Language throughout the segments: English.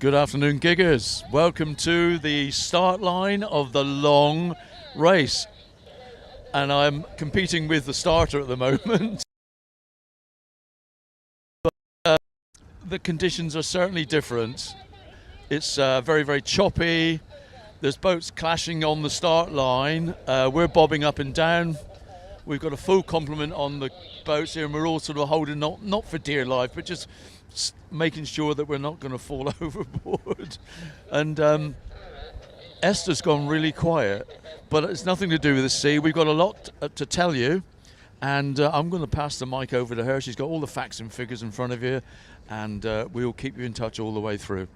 Good afternoon, giggers. Welcome to the start line of the long race. And I'm competing with the starter at the moment. But the conditions are certainly different. It's very, very choppy. There's boats clashing on the start line. We're bobbing up and down. We've got a full complement on the boats here, and we're all sort of holding, not for dear life, but just making sure that we're not going to fall overboard. And Esther's gone really quiet, but it's nothing to do with the sea. We've got a lot to tell you, and I'm going to pass the mic over to her. She's got all the facts and figures in front of you, and we'll keep you in touch all the way through.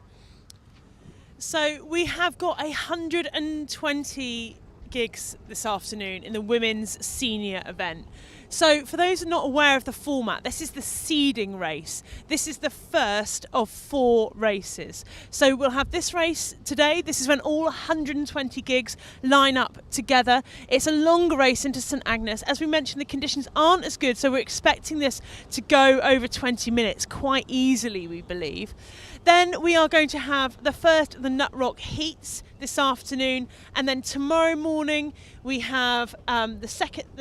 So we have got 120 gigs this afternoon in the women's senior event. So for those who are not aware of the format, this is the seeding race. This is the first of 4 races. So we'll have this race today. This is when all 120 gigs line up together. It's a longer race into St Agnes. As we mentioned, the conditions aren't as good, so we're expecting this to go over 20 minutes quite easily, we believe. Then we are going to have the first of the Nut Rock heats this afternoon, and then tomorrow morning we have the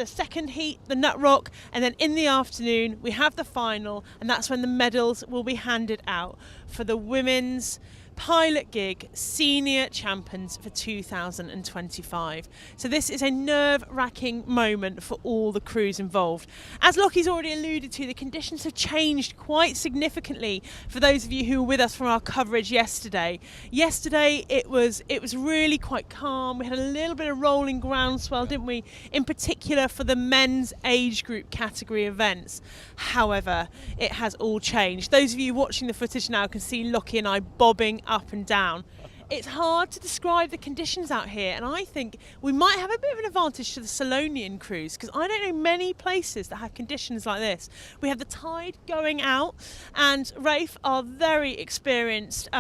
second heat, the Nut Rock, and then in the afternoon we have the final, and that's when the medals will be handed out for the women's pilot gig senior champions for 2025. So this is a nerve-wracking moment for all the crews involved. As Lockie's already alluded to, the conditions have changed quite significantly for those of you who were with us from our coverage yesterday. Yesterday it was really quite calm. We had a little bit of rolling groundswell, didn't we? In particular for the men's age group category events. However, it has all changed. Those of you watching the footage now can see Lockie and I bobbing up and down. It's hard to describe the conditions out here, and I think we might have a bit of an advantage to the Solonian cruise, because I don't know many places that have conditions like this. We have the tide going out, and Rafe, our very experienced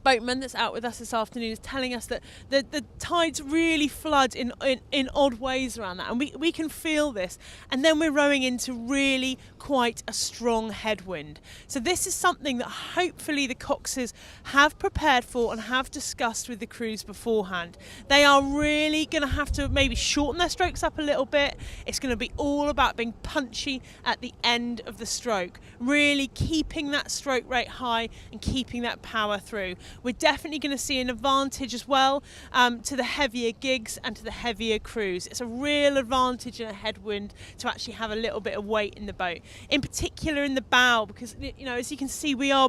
boatman that's out with us this afternoon, is telling us that the tides really flood in odd ways around that, and we can feel this, and then we're rowing into really quite a strong headwind. So this is something that hopefully the coxes have prepared for and have discussed with the crews beforehand. They are really going to have to maybe shorten their strokes up a little bit. It's going to be all about being punchy at the end of the stroke, really keeping that stroke rate high and keeping that power through. We're definitely going to see an advantage as well to the heavier gigs and to the heavier crews. It's a real advantage in a headwind to actually have a little bit of weight in the boat, in particular in the bow, because, you know, as you can see, we are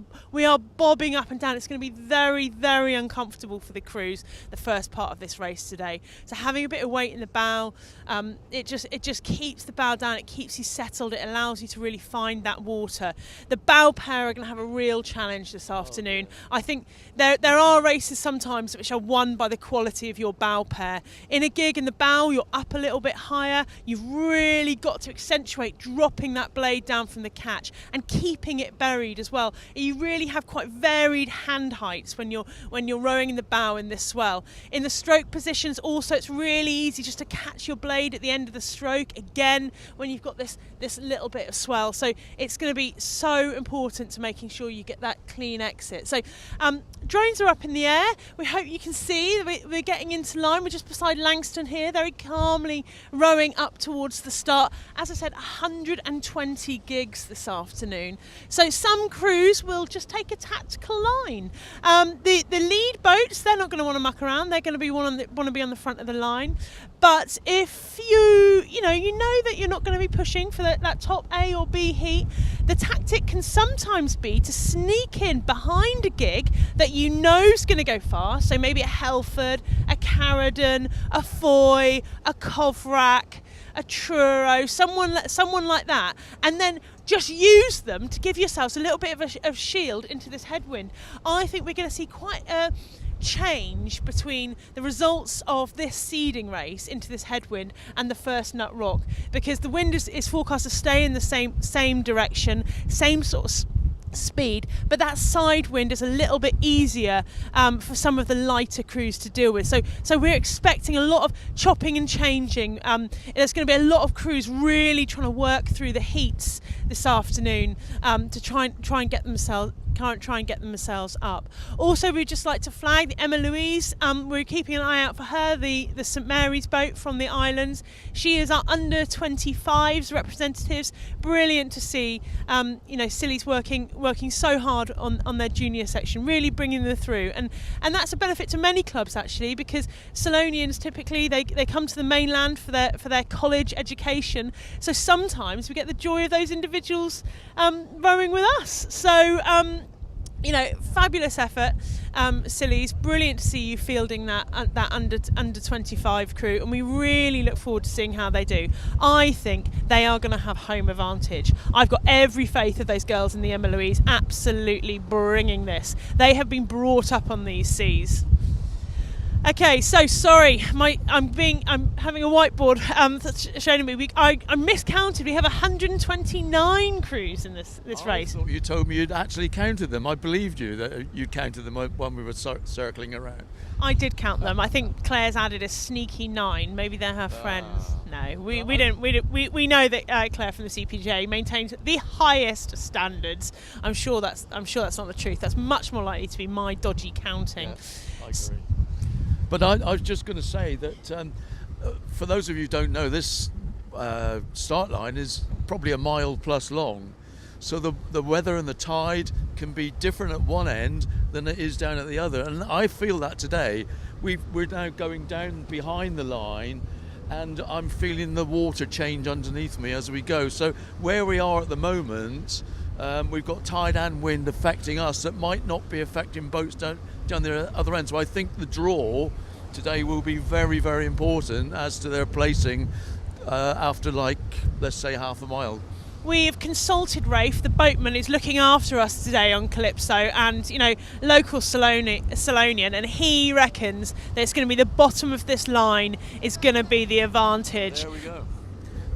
bobbing up and down. It's going to be very, very uncomfortable for the crews the first part of this race today. So having a bit of weight in the bow, it just keeps the bow down. It keeps you settled. It allows you to really find that water. The bow pair are going to have a real challenge this afternoon. I think there are races sometimes which are won by the quality of your bow pair. In a gig in the bow, you're up a little bit higher. You've really got to accentuate dropping that blade down from the catch and keeping it buried as well. You really have quite varied hand heights when you're rowing in the bow in this swell. In the stroke positions also, it's really easy just to catch your blade at the end of the stroke again when you've got this little bit of swell. So it's going to be so important to making sure you get that clean exit. So drones are up in the air. We hope you can see we're getting into line. We're just beside Langston here, very calmly rowing up towards the start. As I said, 120 gigs this afternoon. So some crews will just take a tactical line. The lead boats, they're not going to want to muck around. They're going to want to be on the front of the line. But if you know that you're not going to be pushing for that top A or B heat, the tactic can sometimes be to sneak in behind a gig that you know is going to go fast. So maybe a Helford, a Caradon, a Foy, a Covrac, a Truro, someone like that, and then just use them to give yourselves a little bit of shield into this headwind. I think we're going to see quite a change between the results of this seeding race into this headwind and the first Nut Rock, because the wind is forecast to stay in the same direction, same sort of speed, but that side wind is a little bit easier for some of the lighter crews to deal with. So we're expecting a lot of chopping and changing. There's going to be a lot of crews really trying to work through the heats this afternoon to try and get themselves up. Also, we'd just like to flag Emma Louise. We're keeping an eye out for her, the St Mary's boat from the islands. She is our under 25s representatives. Brilliant to see. Silly's working so hard on their junior section, really bringing them through, and that's a benefit to many clubs actually, because Salonians typically they come to the mainland for their college education. So sometimes we get the joy of those individuals rowing with us. So fabulous effort, Sillies. Brilliant to see you fielding that under 25 crew, and we really look forward to seeing how they do. I think they are going to have home advantage. I've got every faith of those girls in the Emma Louise absolutely bringing this. They have been brought up on these seas. Okay, so sorry, I'm having a whiteboard that's showing me. I miscounted. We have 129 crews in this race. I thought you told me you'd actually counted them. I believed you that you counted them when we were circling around. I did count them. I think Claire's added a sneaky 9. Maybe they're her friends. No, we know that Claire from the CPJ maintains the highest standards. I'm sure that's not the truth. That's much more likely to be my dodgy counting. Yeah, I agree. But I was just going to say that for those of you who don't know, this start line is probably a mile plus long. So the weather and the tide can be different at one end than it is down at the other. And I feel that today. We're now going down behind the line, and I'm feeling the water change underneath me as we go. So where we are at the moment, we've got tide and wind affecting us that might not be affecting boats down the other end. So I think the draw today will be very, very important as to their placing after, let's say, half a mile. We've consulted Rafe, the boatman who's looking after us today on Calypso, and local Salonian, and he reckons that it's going to be the bottom of this line is going to be the advantage.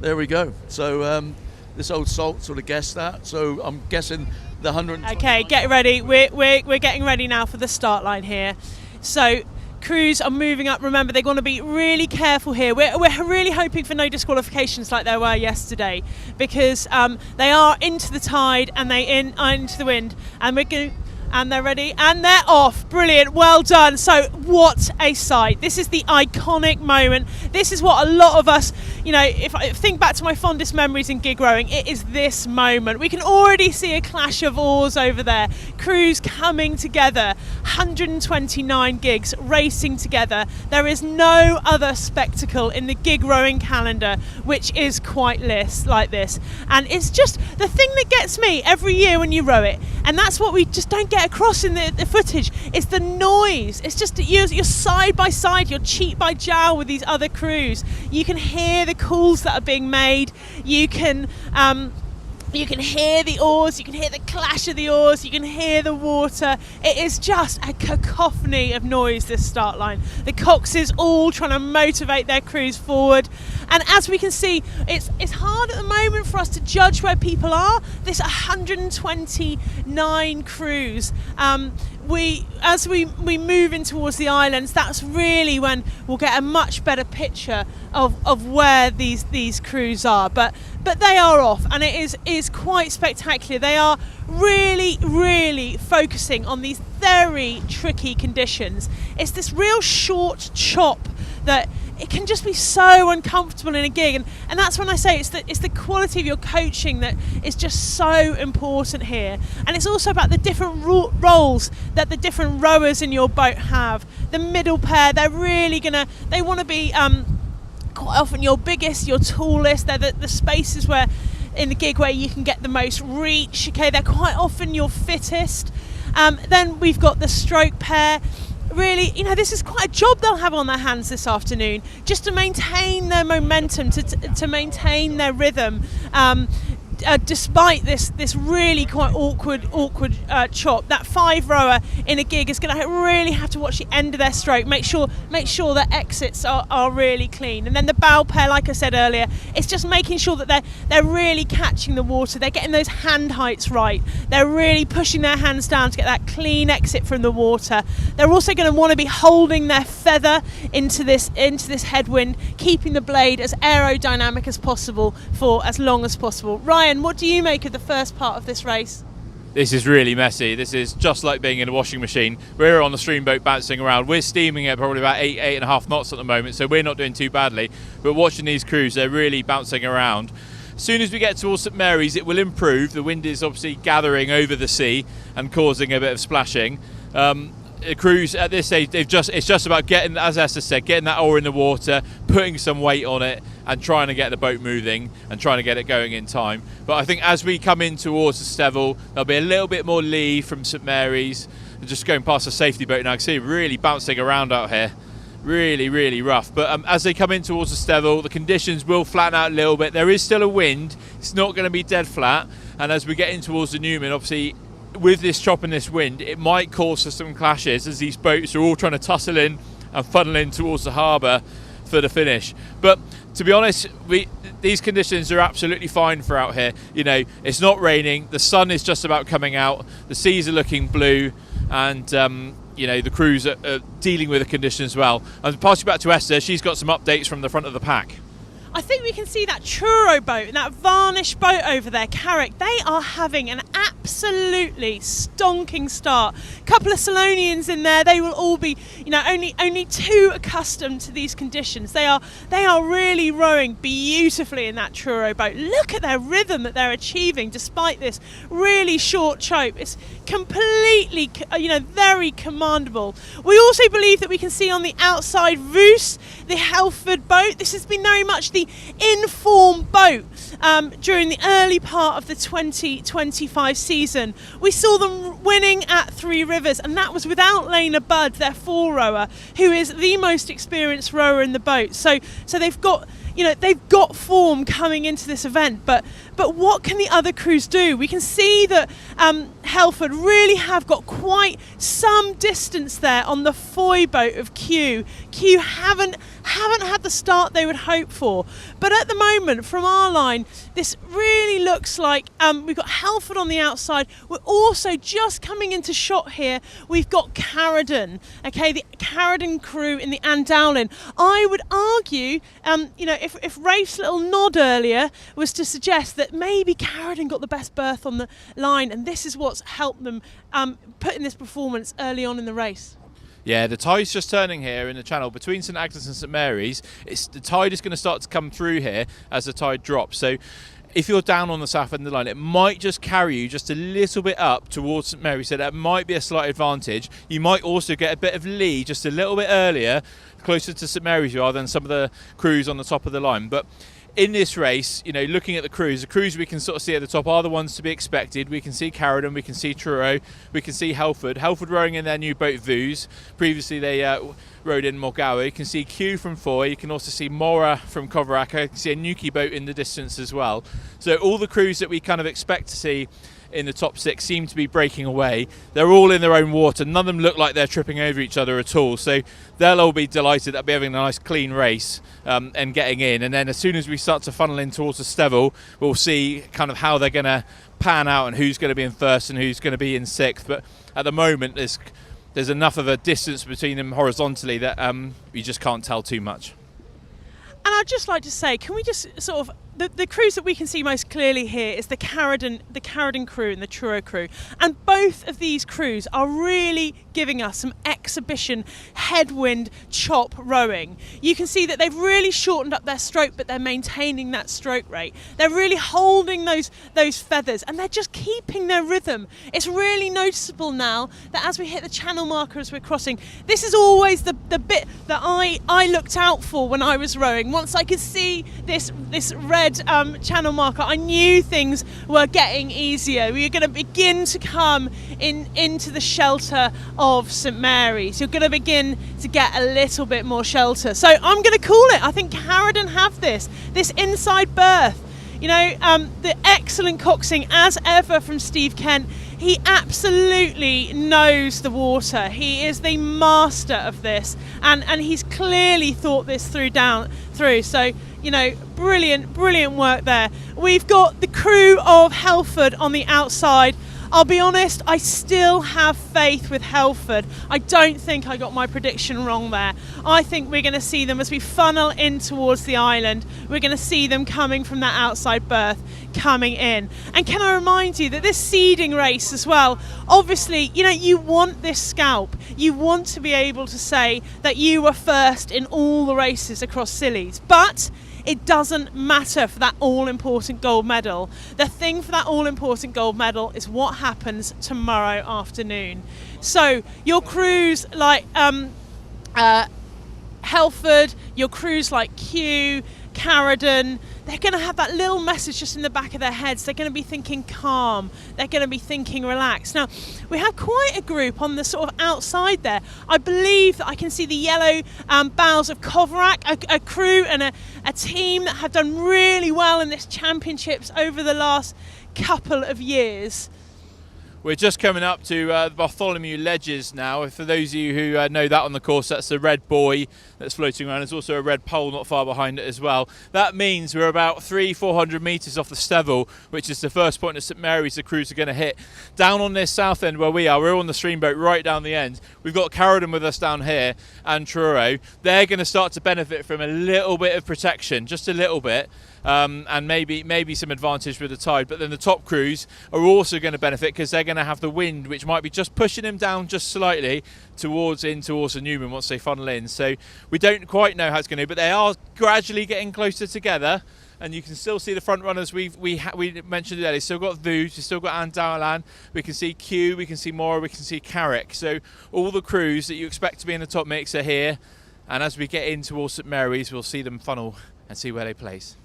There we go. So this old salt sort of guessed that. So I'm guessing the 100. Okay, get ready. We're getting ready now for the start line here. So crews are moving up. Remember, they're going to be really careful here. We're really hoping for no disqualifications like there were yesterday, because they are into the tide and they are into the wind, and we're going. And they're ready, and they're off. Brilliant, well done. So what a sight. This is the iconic moment. This is what a lot of us, if I think back to my fondest memories in gig rowing, it is this moment. We can already see a clash of oars over there. Crews coming together, 129 gigs racing together. There is no other spectacle in the gig rowing calendar which is quite like this. And it's just the thing that gets me every year when you row it, and that's what we just don't get across in the footage. It's the noise. It's just you're side by side, you're cheek by jowl with these other crews. You can hear the calls that are being made. You can hear the oars, you can hear the clash of the oars, you can hear the water. It is just a cacophony of noise, this start line. The coxes all trying to motivate their crews forward. And as we can see, it's hard at the moment for us to judge where people are. There's 129 crews. As we move in towards the islands, that's really when we'll get a much better picture of where these crews are. But they are off, and it is quite spectacular. They are really, really focusing on these very tricky conditions. It's this real short chop that it can just be so uncomfortable in a gig, and that's when I say it's the quality of your coaching that is just so important here. And it's also about the different roles that the different rowers in your boat have. The middle pair, they want to be quite often your biggest, your tallest. They're the spaces where in the gig where you can get the most reach. Okay, they're quite often your fittest. Then we've got the stroke pair. Really, this is quite a job they'll have on their hands this afternoon, just to maintain their momentum, to maintain their rhythm, despite this really quite awkward chop. That 5 rower in a gig is going to really have to watch the end of their stroke, make sure that exits are really clean. And then the bow pair, like I said earlier, it's just making sure that they're really catching the water, they're getting those hand heights right, they're really pushing their hands down to get that clean exit from the water. They're also going to want to be holding their feather into this headwind, keeping the blade as aerodynamic as possible for as long as possible. Ryan Ken, what do you make of the first part of this race? This is really messy. This is just like being in a washing machine. We're on the streamboat bouncing around. We're steaming at probably about 8.5 knots at the moment, so we're not doing too badly. But watching these crews, they're really bouncing around. As soon as we get towards St Mary's, it will improve. The wind is obviously gathering over the sea and causing a bit of splashing. The crews at this stage, it's just about getting, as Esther said, getting that oar in the water, putting some weight on it, and trying to get the boat moving and trying to get it going in time. But I think as we come in towards the Stevel, there'll be a little bit more lee from St Mary's. We're just going past the safety boat now. I can see it really bouncing around out here. Really, really rough. But as they come in towards the Stevel, the conditions will flatten out a little bit. There is still a wind. It's not going to be dead flat. And as we get in towards the Newman, obviously, with this chop and this wind, it might cause some clashes as these boats are all trying to tussle in and funnel in towards the harbour for the finish. But to be honest, these conditions are absolutely fine for out here. You know, it's not raining, the sun is just about coming out, the seas are looking blue, and you know, the crews are dealing with the conditions well. I'll pass you back to Esther. She's got some updates from the front of the pack. I think we can see that Truro boat and that Varnish boat over there, Carrick. They are having an absolutely stonking start. A couple of Salonians in there. They will all be, you know, only too accustomed to these conditions. They are really rowing beautifully in that Truro boat. Look at their rhythm that they're achieving despite this really short chope. It's completely, you know, very commandable. We also believe that we can see on the outside Roos, the Helford boat. This has been very much the in-form boat during the early part of the 2025 season. We saw them winning at Three Rivers, and that was without Lena Budd, their four-rower, who is the most experienced rower in the boat. So they've got, you know, they've got form coming into this event, but what can the other crews do? We can see that Helford really have got quite some distance there on the Foy boat of Kew. Kew haven't had the start they would hope for, but at the moment from our line this really looks like we've got Helford on the outside. We're also just coming into shot here, we've got Carradon, okay, the Carradon crew in the Andowlin. I would argue you know, if Rafe's little nod earlier was to suggest that maybe Carradon got the best berth on the line, and this is what's helped them put in this performance early on in the race. Yeah, the tide's just turning here in the channel between St Agnes and St Mary's. The tide is going to start to come through here as the tide drops. So if you're down on the south end of the line, it might just carry you just a little bit up towards St Mary's. So that might be a slight advantage. You might also get a bit of lee just a little bit earlier, closer to St Mary's you are than some of the crews on the top of the line. But in this race, you know, looking at the crews we can sort of see at the top are the ones to be expected. We can see Carradon, we can see Truro, we can see Helford rowing in their new boat Vuse. Previously they rowed in Morgawa. You can see Kew from Foy, you can also see Mora from Coveraca, you can see a Nuki boat in the distance as well. So all the crews that we kind of expect to see in the top six seem to be breaking away. They're all in their own water. None of them look like they're tripping over each other at all. So they'll all be delighted. They'll be having a nice clean race and getting in. And then as soon as we start to funnel in towards the Stevel, we'll see kind of how they're going to pan out and who's going to be in first and who's going to be in sixth. But at the moment, there's enough of a distance between them horizontally that we just can't tell too much. And I'd just like to say, can we just sort of, the crews that we can see most clearly here is the Carradon crew and the Truro crew. And both of these crews are really giving us some exhibition headwind chop rowing. You can see that they've really shortened up their stroke, but they're maintaining that stroke rate. They're really holding those feathers, and they're just keeping their rhythm. It's really noticeable now that as we hit the channel marker as we're crossing, this is always the bit that I looked out for when I was rowing. Once I could see this red channel marker, I knew things were getting easier. We were going to begin to come into the shelter of St Mary's. You're going to begin to get a little bit more shelter. So I'm going to call it. I think Carradon have this inside berth. You know, the excellent coxing as ever from Steve Kent. He absolutely knows the water. He is the master of this, and he's clearly thought this through. So, you know, brilliant work there. We've got the crew of Helford on the outside. I'll be honest, I still have faith with Helford. I don't think I got my prediction wrong there. I think we're going to see them as we funnel in towards the island. We're going to see them coming from that outside berth, coming in. And can I remind you that this seeding race as well, obviously, you know, you want this scalp. You want to be able to say that you were first in all the races across Scillies. But it doesn't matter for that all-important gold medal. The thing for that all-important gold medal is what happens tomorrow afternoon. So your crews like Helford, your crews like Kew, Carradon, they're going to have that little message just in the back of their heads. They're going to be thinking calm. They're going to be thinking relaxed. Now, we have quite a group on the sort of outside there. I believe that I can see the yellow bows of Kovrak, a crew and a team that have done really well in this championships over the last couple of years. We're just coming up to the Bartholomew Ledges now. For those of you who know that on the course, that's the red buoy that's floating around. There's also a red pole not far behind it as well. That means we're about 300-400 metres off the Stevel, which is the first point of St Mary's the crews are going to hit. Down on this south end where we are, we're on the streamboat right down the end. We've got Carradon with us down here and Truro. They're going to start to benefit from a little bit of protection, just a little bit. And maybe some advantage with the tide, but then the top crews are also going to benefit because they're going to have the wind, which might be just pushing them down just slightly towards the Newman once they funnel in. So we don't quite know how it's going to, but they are gradually getting closer together. And you can still see the front runners. We mentioned it earlier. Still got Vooz, we've still got Anne Dowland. We can see Kew, we can see Mora, we can see Carrick. So all the crews that you expect to be in the top mix are here. And as we get in towards St Mary's, we'll see them funnel and see where they place.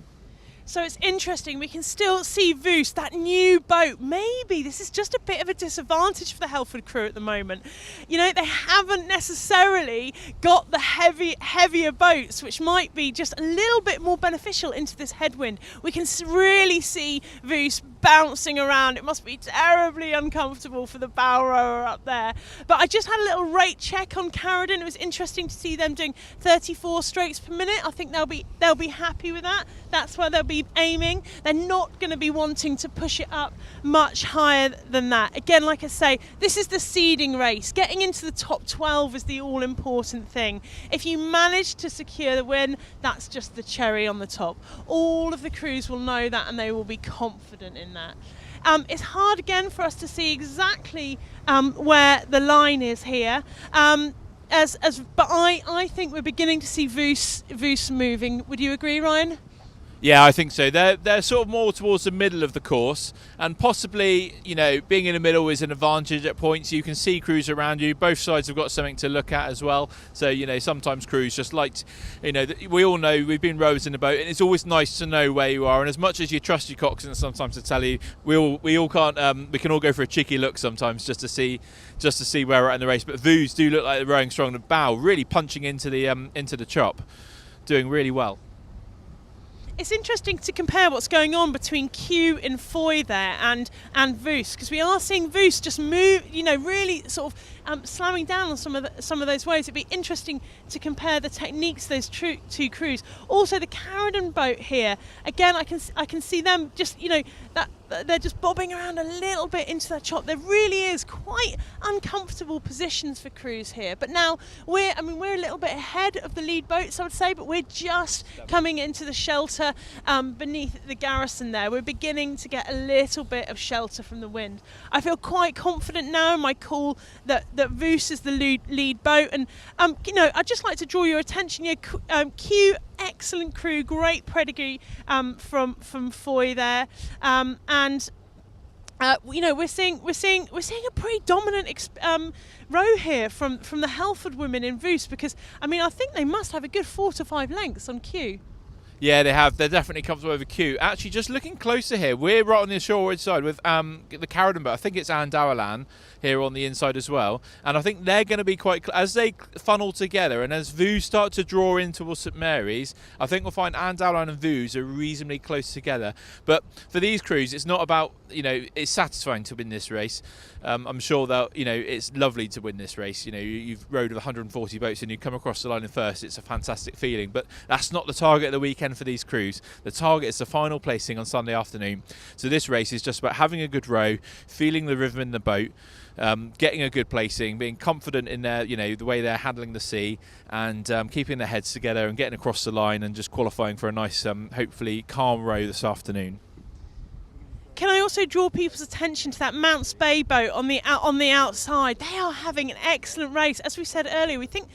So it's interesting, we can still see Vooz, that new boat. Maybe this is just a bit of a disadvantage for the Helford crew at the moment. You know, they haven't necessarily got the heavier boats, which might be just a little bit more beneficial into this headwind. We can really see Vooz bouncing around. It must be terribly uncomfortable for the bow rower up there. But I just had a little rate check on Carradon. It was interesting to see them doing 34 strokes per minute. I think they'll be happy with that. That's where they'll be aiming. They're not going to be wanting to push it up much higher than that. Again, like I say, this is the seeding race. Getting into the top 12 is the all-important thing. If you manage to secure the win, that's just the cherry on the top. All of the crews will know that and they will be confident in that. It's hard again for us to see exactly where the line is here. But I think we're beginning to see Vooz moving. Would you agree, Ryan? Yeah, I think so. They're sort of more towards the middle of the course, and possibly, you know, being in the middle is an advantage at points. You can see crews around you. Both sides have got something to look at as well. So, you know, sometimes crews just like, you know, we all know we've been rowers in the boat, and it's always nice to know where you are. And as much as you trust your coxswain sometimes to tell you, we all can't. We can all go for a cheeky look sometimes just to see where we're at in the race. But Vooz do look like they're rowing strong. The bow really punching into the chop, doing really well. It's interesting to compare what's going on between Kew and Foy there and Vooz, because we are seeing Vooz just move, you know, really sort of slamming down on some of those waves. It'd be interesting to compare the techniques of those two crews. Also, the Carradon boat here, again, I can see them just, you know, that they're just bobbing around a little bit into that chop. There really is quite uncomfortable positions for crews here. But now we're a little bit ahead of the lead boats, I would say, but we're just coming into the shelter beneath the garrison there. We're beginning to get a little bit of shelter from the wind. I feel quite confident now in my call that Vooz is the lead boat. And you know, I'd just like to draw your attention here. Kew, excellent crew, great pedigree from Foy there, and you know, we're seeing a pretty dominant row here from the Helford women in Vooz, because I mean I think they must have a good 4 to 5 lengths on Kew. Yeah, they have. They're definitely comfortable over Kew. Actually, just looking closer here, we're right on the shoreward side with the Carradon boat. I think it's Anne Dowland here on the inside as well. And I think they're going to be quite... As they funnel together and as Vooz start to draw in towards St Mary's, I think we'll find Anne Dowland and Vooz are reasonably close together. But for these crews, it's not about... You know, it's satisfying to win this race. I'm sure that it's lovely to win this race. You've rode with 140 boats and you come across the line in first. It's a fantastic feeling, but that's not the target of the weekend for these crews. The target is the final placing on Sunday afternoon. So this race is just about having a good row, feeling the rhythm in the boat, getting a good placing, being confident in their, the way they're handling the sea, and keeping their heads together and getting across the line and just qualifying for a nice, hopefully calm row this afternoon. Can I also draw people's attention to that Mounts Bay boat on the outside? They are having an excellent race. As we said earlier, we think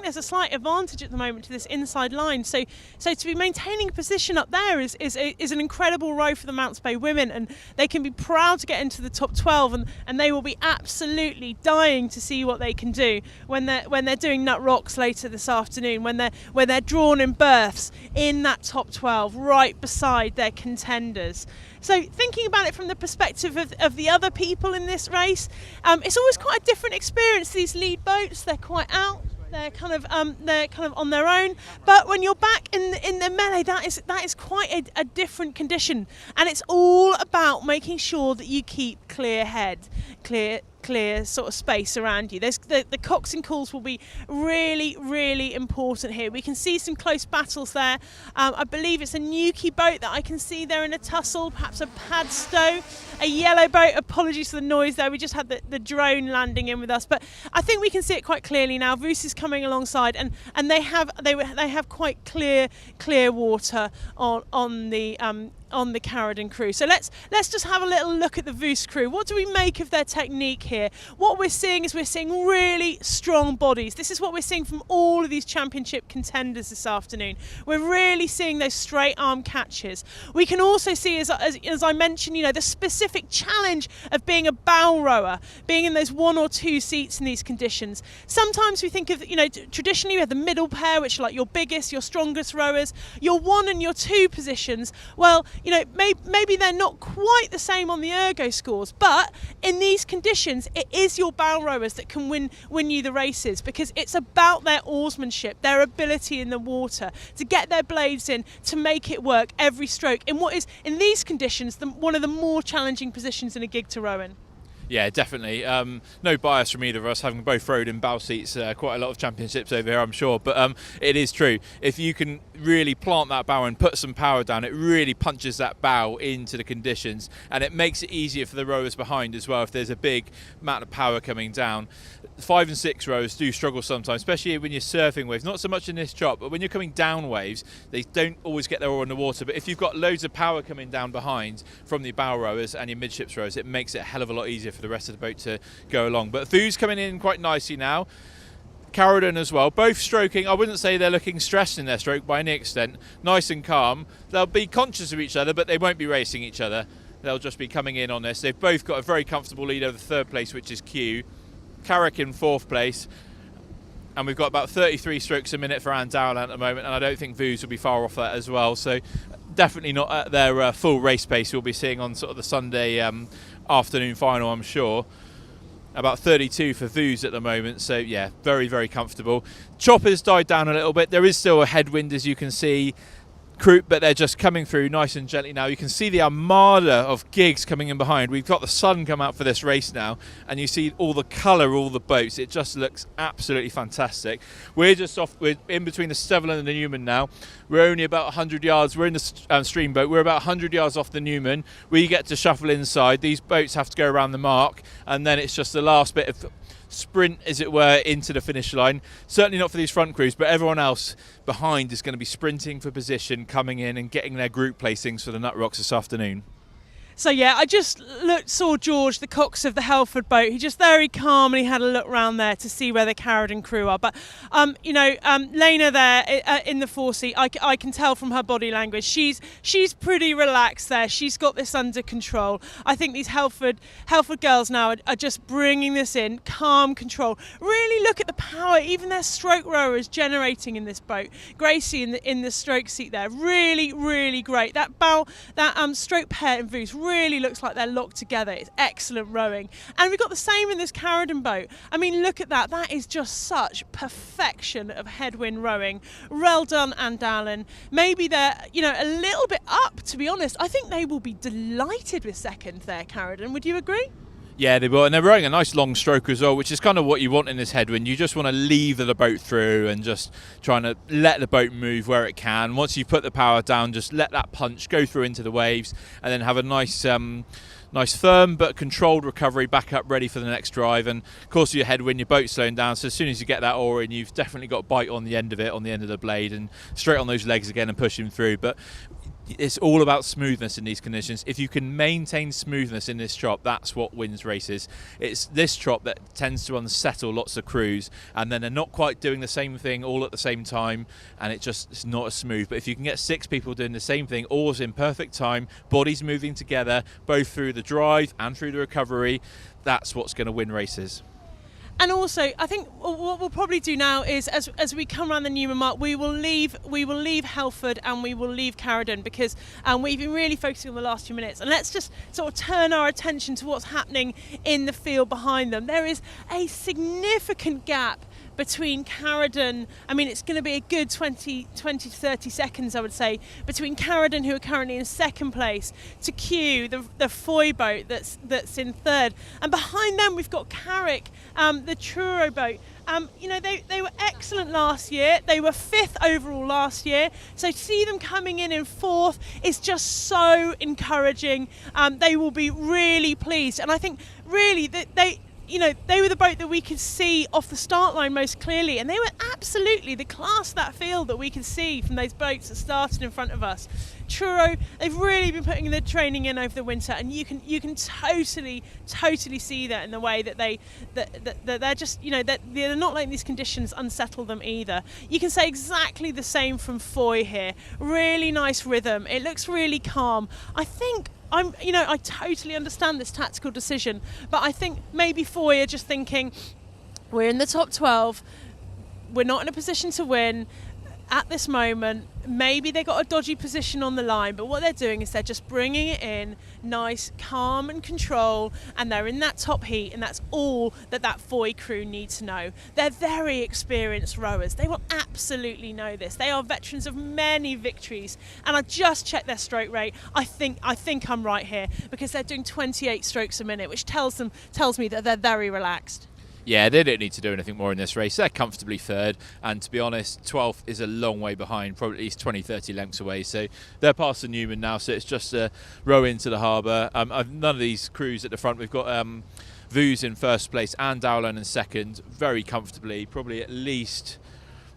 there's a slight advantage at the moment to this inside line. So to be maintaining a position up there is an incredible row for the Mounts Bay women, and they can be proud to get into the top 12, and they will be absolutely dying to see what they can do when they're doing Nut Rocks later this afternoon, when they're drawn in berths in that top 12 right beside their contenders. So thinking about it from the perspective of the other people in this race, it's always quite a different experience. These lead boats, they're quite out. They're kind of on their own. But when you're back in the melee, that is quite a different condition, and it's all about making sure that you keep clear sort of space around you. The cocks and calls will be really, really important here. We can see some close battles there. I believe it's a Nuki boat that I can see there in a tussle, perhaps a Padstow, a yellow boat. Apologies for the noise there. We just had the drone landing in with us, but I think we can see it quite clearly now. Voos is coming alongside, and they have quite clear water on the Carradine crew. So let's just have a little look at the Voos crew. What do we make of their technique here? What we're seeing is really strong bodies. This is what we're seeing from all of these championship contenders this afternoon. We're really seeing those straight arm catches. We can also see, as I mentioned, the specific challenge of being a bow rower, being in those 1 or 2 seats in these conditions. Sometimes we think of, traditionally we have the middle pair, which are like your biggest, your strongest rowers, your 1 and your 2 positions. Well, maybe they're not quite the same on the ergo scores, but in these conditions, it is your bow rowers that can win you the races, because it's about their oarsmanship, their ability in the water to get their blades in, to make it work every stroke in what is, in these conditions, one of the more challenging positions in a gig to row in. Yeah, definitely. No bias from either of us, having both rowed in bow seats quite a lot of championships over here, I'm sure. But it is true. If you can really plant that bow and put some power down, it really punches that bow into the conditions, and it makes it easier for the rowers behind as well if there's a big amount of power coming down. 5 and 6 rowers do struggle sometimes, especially when you're surfing waves. Not so much in this chop, but when you're coming down waves, they don't always get their oar in the water. But if you've got loads of power coming down behind from the bow rowers and your midships rowers, it makes it a hell of a lot easier for the rest of the boat to go along. But Voos coming in quite nicely now. Carradine as well, both stroking. I wouldn't say they're looking stressed in their stroke by any extent. Nice and calm. They'll be conscious of each other, but they won't be racing each other. They'll just be coming in on this. They've both got a very comfortable lead over the 3rd place, which is Q. Carrick in 4th place, and we've got about 33 strokes a minute for Anne Dowland at the moment, and I don't think Voos will be far off that as well. So definitely not at their full race pace we'll be seeing on sort of the Sunday afternoon final, I'm sure. About 32 for Voos at the moment, so yeah, very, very comfortable. Chopper's died down a little bit. There is still a headwind, as you can see. But they're just coming through nice and gently now. You can see the armada of gigs coming in behind. We've got the sun come out for this race now, and you see all the colour, all the boats. It just looks absolutely fantastic. We're in between the Steveland and the Newman now. We're only about 100 yards. We're in the Streamboat. We're about 100 yards off the Newman. We get to shuffle inside. These boats have to go around the mark, and then it's just the last bit of sprint, as it were, into the finish line. Certainly not for these front crews, but everyone else behind is going to be sprinting for position, coming in and getting their group placings for the Nut Rocks this afternoon. So yeah, I just saw George, the cox of the Helford boat. He just very calmly had a look round there to see where the Carradine crew are. But Lena there in the foreseat, I can tell from her body language, she's pretty relaxed there. She's got this under control. I think these Helford girls now are just bringing this in, calm control. Really look at the power even their stroke rower is generating in this boat. Gracie in the stroke seat there, really, really great. That stroke pair in Voos really looks like they're locked together. It's excellent rowing. And we've got the same in this Carradine boat. I mean, look at that. That is just such perfection of headwind rowing. Well done, Anne Dowland. Maybe they're, a little bit up, to be honest. I think they will be delighted with second there, Carradine. Would you agree? Yeah, they will, and they're rowing a nice long stroke as well, which is kind of what you want in this headwind. You just want to lever the boat through and just trying to let the boat move where it can. Once you put the power down, just let that punch go through into the waves, and then have a nice firm but controlled recovery back up, ready for the next drive. And of course, your headwind, your boat's slowing down, so as soon as you get that oar in, you've definitely got bite on the end of it, on the end of the blade, and straight on those legs again and push him through. But it's all about smoothness in these conditions. If you can maintain smoothness in this chop, that's what wins races. It's this chop that tends to unsettle lots of crews, and then they're not quite doing the same thing all at the same time, and it's not as smooth. But if you can get 6 people doing the same thing, oars in perfect time, bodies moving together, both through the drive and through the recovery, that's what's going to win races. And also, I think what we'll probably do now is, as we come around the Newman mark, we will leave Helford and we will leave Carradon, because we've been really focusing on the last few minutes. And let's just sort of turn our attention to what's happening in the field behind them. There is a significant gap between Carradon, I mean, it's going to be a good 20 to 30 seconds, I would say, between Carradon, who are currently in second place, to Kew, the Foy boat that's in third. And behind them, we've got Carrick, the Truro boat. They were excellent last year. They were 5th overall last year. So to see them coming in 4th is just so encouraging. They will be really pleased. And I think really that they were the boat that we could see off the start line most clearly, and they were absolutely the class of that field that we could see from those boats that started in front of us. Truro, they've really been putting the training in over the winter, and you can totally see that in the way that they're just, that they're not letting these conditions unsettle them either. You can say exactly the same from Foy here. Really nice rhythm. It looks really calm. I think I totally understand this tactical decision, but I think maybe Foy are just thinking, we're in the top 12, we're not in a position to win at this moment. Maybe they got a dodgy position on the line, but what they're doing is they're just bringing it in nice, calm and control, and they're in that top heat, and that's all that Foy crew need to know. They're very experienced rowers. They will absolutely know this. They are veterans of many victories, and I just checked their stroke rate. I think I'm right here, because they're doing 28 strokes a minute, which tells me that they're very relaxed. Yeah, they don't need to do anything more in this race. They're comfortably third, and to be honest, 12th is a long way behind, probably at least 20-30 lengths away. So they're past the Newman now, so it's just a row into the harbour. None of these crews at the front. We've got Vooz in first place and Dowland in second, very comfortably, probably at least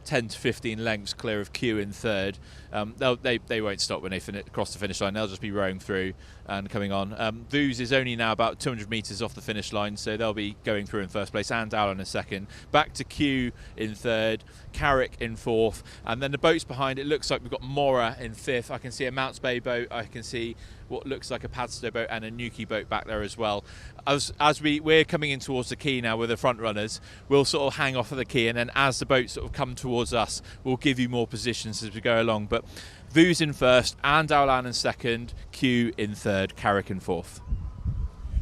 10 to 15 lengths clear of Kew in third. They won't stop when they cross the finish line. They'll just be rowing through and coming on. Vooz is only now about 200 metres off the finish line, so they'll be going through in first place, and Dowland in second. Back to Kew in third, Carrick in fourth, and then the boats behind it looks like we've got Mora in fifth. I can see a Mounts Bay boat, I can see what looks like a Padstow boat and a Newquay boat back there as well. As we're coming in towards the quay now with the front runners, we'll sort of hang off of the quay, and then as the boats sort of come towards us, we'll give you more positions as we go along. But Vooz in first, and Dowland in second, Kew in third, Carrick in fourth.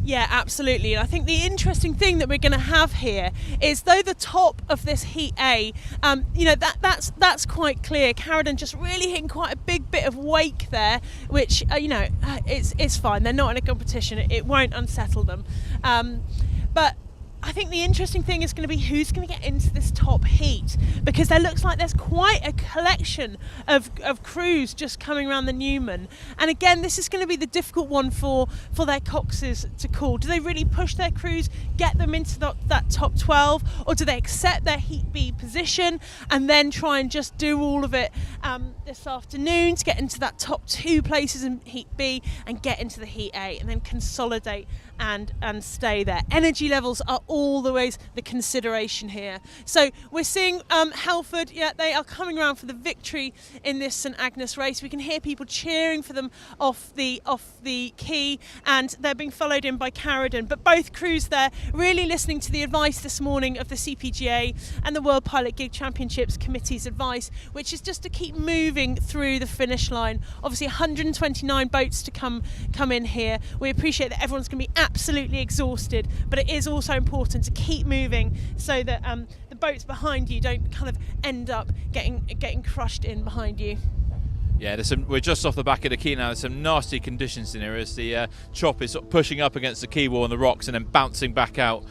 Yeah, absolutely. And I think the interesting thing that we're going to have here is, though the top of this Heat A, that's quite clear. Carradon just really hitting quite a big bit of wake there, which it's fine. They're not in a competition. It won't unsettle them. But I think the interesting thing is going to be who's going to get into this top heat, because there looks like there's quite a collection of crews just coming around the Newman. And again, this is going to be the difficult one for their coxes to call. Do they really push their crews, get them into that top 12, or do they accept their Heat B position and then try and just do all of it this afternoon to get into that top 2 places in Heat B and get into the Heat A and then consolidate and stay there? Energy levels are always the consideration here. So we're seeing Helford, they are coming around for the victory in this St Agnes race. We can hear people cheering for them off the quay, and they're being followed in by Carradon. But both crews there really listening to the advice this morning of the CPGA and the World Pilot Gig Championships Committee's advice, which is just to keep moving through the finish line. Obviously 129 boats to come in here. We appreciate that everyone's going to be absolutely exhausted, but it is also important to keep moving so that the boats behind you don't kind of end up getting crushed in behind you. Yeah, we're just off the back of the quay now. There's some nasty conditions in here as the chop is sort of pushing up against the quay wall and the rocks and then bouncing back out.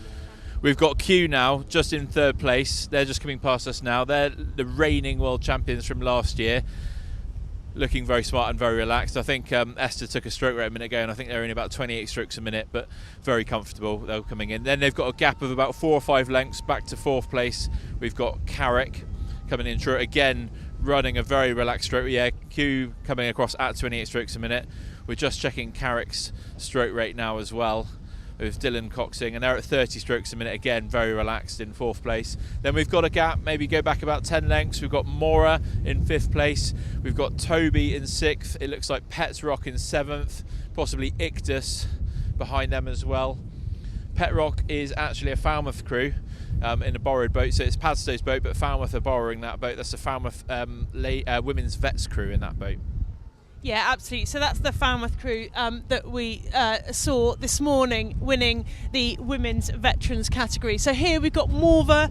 We've got Q now, just in third place. They're just coming past us now. They're the reigning world champions from last year. Looking very smart and very relaxed. I think Esther took a stroke rate a minute ago, and I think they're only about 28 strokes a minute, but very comfortable. They're coming in. Then they've got a gap of about 4 or 5 lengths back to fourth place. We've got Carrick coming in through again, running a very relaxed stroke. Yeah, Q coming across at 28 strokes a minute. We're just checking Carrick's stroke rate now as well, with Dylan Coxing, and they're at 30 strokes a minute, again very relaxed in fourth place. Then we've got a gap, maybe go back about 10 lengths. We've got Mora in fifth place, we've got Toby in sixth, it looks like Pets Rock in seventh, possibly Ictus behind them as well. Pet Rock is actually a Falmouth crew in a borrowed boat, so it's Padstow's boat, but Falmouth are borrowing that boat. That's the Falmouth women's vets crew in that boat. Yeah, absolutely. So that's the Falmouth crew that we saw this morning winning the women's veterans category. So here we've got Morva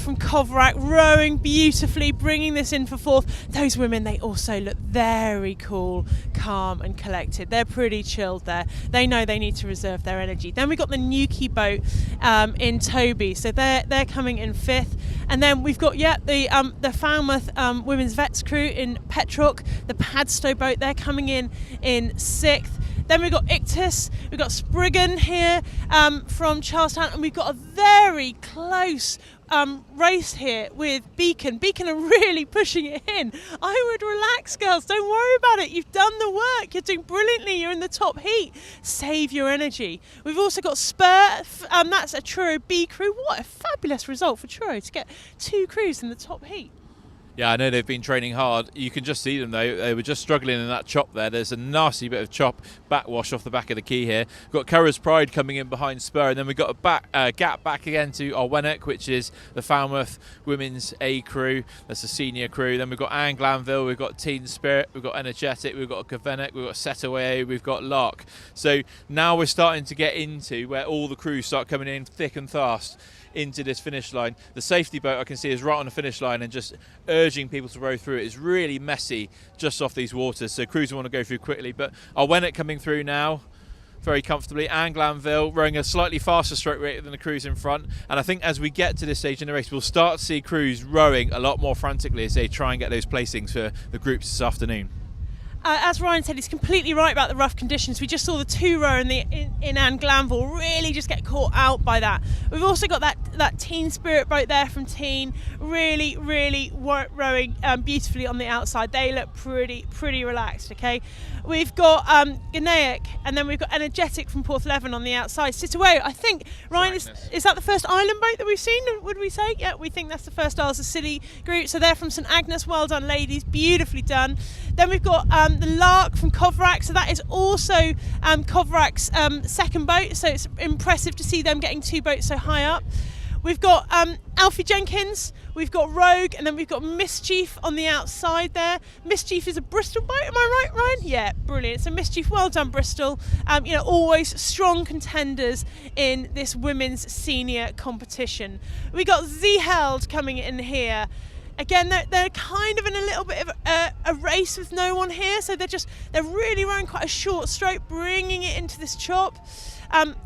from Coverack rowing beautifully, bringing this in for fourth. Those women, they also look very cool, calm and collected. They're pretty chilled there. They know they need to reserve their energy. Then we've got the Newquay boat in Toby. So they're coming in fifth. And then we've got, the Falmouth women's vets crew in Petrock, the Padstow boat. They're coming in sixth. Then we've got Ictus, we've got Spriggan here from Charlestown, and we've got a very close race here with Beacon. Beacon are really pushing it in. I would relax, girls. Don't worry about it. You've done the work. You're doing brilliantly. You're in the top heat. Save your energy. We've also got Spur. That's a Truro B crew. What a fabulous result for Truro to get 2 crews in the top heat. Yeah, I know they've been training hard. You can just see them though. They were just struggling in that chop there. There's a nasty bit of chop backwash off the back of the quay here. We've got Curra's Pride coming in behind Spur, and then we've got a gap back again to Arwennock, which is the Falmouth women's A crew. That's the senior crew. Then we've got Anne Glanville, we've got Teen Spirit, we've got Energetic, we've got Gavennock, we've got Setaway, we've got Lark. So now we're starting to get into where all the crews start coming in thick and fast into this finish line. The safety boat I can see is right on the finish line and just urging people to row through it. It's really messy just off these waters, so crews want to go through quickly. But Arwennock coming through now very comfortably. Anne Glanville rowing a slightly faster stroke rate than the crews in front, and I think as we get to this stage in the race we'll start to see crews rowing a lot more frantically as they try and get those placings for the groups this afternoon. As Ryan said, he's completely right about the rough conditions. We just saw the 2-rower in Anne Glanville really just get caught out by that. We've also got that Teen Spirit boat there from Teen, really rowing beautifully on the outside. They look pretty relaxed, okay? We've got Ganaic, and then we've got Energetic from Porthleven on the outside. Sitaway, I think, Ryan, is that the first island boat that we've seen, would we say? Yeah, we think that's the first Isles of Scilly group. So they're from St Agnes. Well done, ladies, beautifully done. Then we've got the Lark from Coverack, so that is also Coverack's second boat, so it's impressive to see them getting 2 boats so high up. We've got Alfie Jenkins, we've got Rogue, and then we've got Mischief on the outside there. Mischief is a Bristol boat, am I right, Ryan? Yeah, brilliant. So Mischief, well done, Bristol. Always strong contenders in this women's senior competition. We got Z-Held coming in here. Again, they're kind of in a little bit of a race with no one here, so they're really rowing quite a short stroke, bringing it into this chop.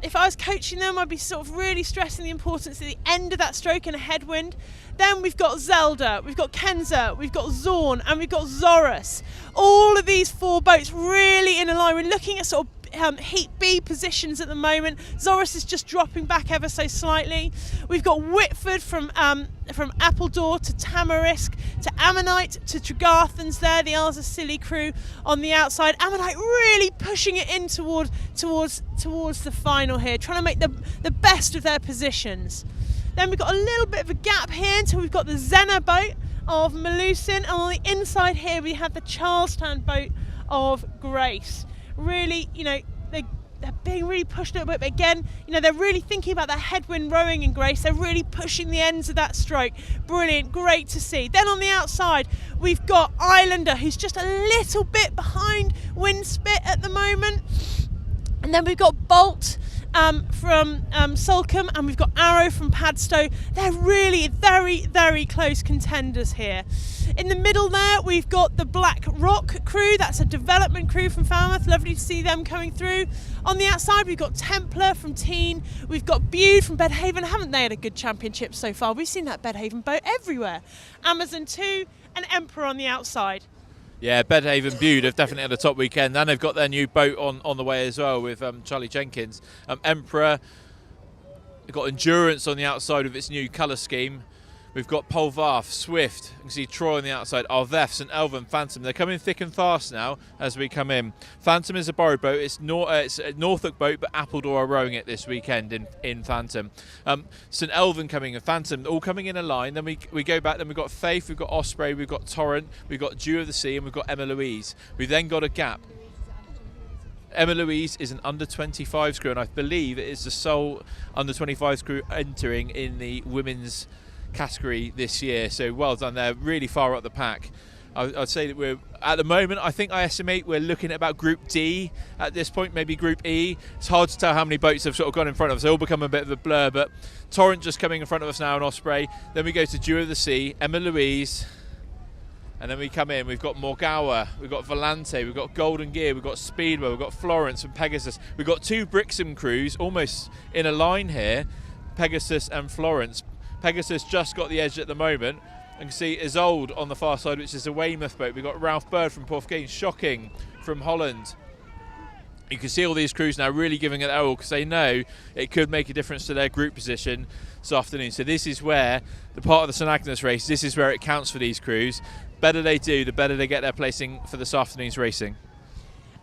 If I was coaching them, I'd be sort of really stressing the importance at the end of that stroke in a headwind. Then we've got Zelda, we've got Kenza, we've got Zorn, and we've got Zorus. All of these 4 boats really in a line. We're looking at sort of Heat B positions at the moment. Zorus is just dropping back ever so slightly. We've got Whitford from Appledore to Tamarisk to Ammonite to Tregarthens there, the Isles of Scilly crew on the outside. Ammonite really pushing it in towards the final here, trying to make the best of their positions. Then we've got a little bit of a gap here until we've got the Zena boat of Malusin, and on the inside here we have the Charlestown boat of Grace. Really, they're being really pushed a little bit, but again, they're really thinking about that headwind rowing in Grace. They're really pushing the ends of that stroke. Brilliant, great to see. Then on the outside, we've got Islander, who's just a little bit behind Windspit at the moment. And then we've got Bolt from Sulcombe, and we've got Arrow from Padstow. They're really very, very close contenders here. In the middle there, we've got the Black Rock crew. That's a development crew from Falmouth. Lovely to see them coming through. On the outside, we've got Templar from Teen. We've got Bude from Bedhaven. Haven't they had a good championship so far? We've seen that Bedhaven boat everywhere. Amazon 2 and Emperor on the outside. Yeah, Bedhaven Bude have definitely had a top weekend, and they've got their new boat on the way as well with Charlie Jenkins. Emperor, they've got Endurance on the outside with its new colour scheme. We've got Polvarth, Swift, you can see Troy on the outside, Arveth, St Elvan, Phantom. They're coming thick and fast now as we come in. Phantom is a borrowed boat. It's a Norfolk boat, but Appledore are rowing it this weekend in Phantom. St Elvan coming in, Phantom, all coming in a line. Then we go back, then we've got Faith, we've got Osprey, we've got Torrent, we've got Dew of the Sea, and we've got Emma Louise. We've then got a gap. Emma Louise is an under-25 crew, and I believe it is the sole under-25 crew entering in the women's category this year, so well done there, really far up the pack. I'd say that we're at the moment, I estimate we're looking at about Group D at this point, maybe Group E. It's hard to tell how many boats have sort of gone in front of us. They all become a bit of a blur, but Torrent just coming in front of us now, and Osprey. Then we go to Dew of the Sea, Emma Louise, and then we come in, we've got Morgawa, we've got Volante, we've got Golden Gear, we've got Speedway, we've got Florence and Pegasus. We've got two Brixham crews almost in a line here, Pegasus and Florence. Pegasus just got the edge at the moment. You can see Isolde on the far side, which is a Weymouth boat. We've got Ralph Bird from Porthcawen, Shocking from Holland. You can see all these crews now really giving it their all because they know it could make a difference to their group position this afternoon. So this is where, the part of the St Agnes race, this is where it counts for these crews. The better they do, the better they get their placing for this afternoon's racing.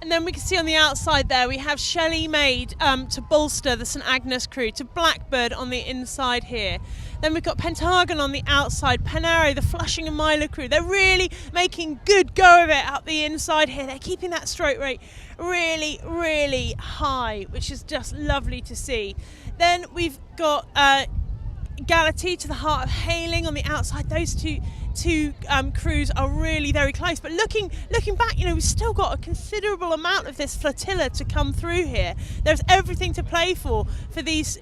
And then we can see on the outside there, we have Shelley Maid to bolster the St Agnes crew, to Blackbird on the inside here. Then we've got Pentagon on the outside, Penarrow, the Flushing and Milo crew. They're really making good go of it up the inside here. They're keeping that stroke rate really, really high, which is just lovely to see. Then we've got Galatea to the Heart of Hailing on the outside. Those two crews are really very close, but looking back, we've still got a considerable amount of this flotilla to come through here. There's everything to play for these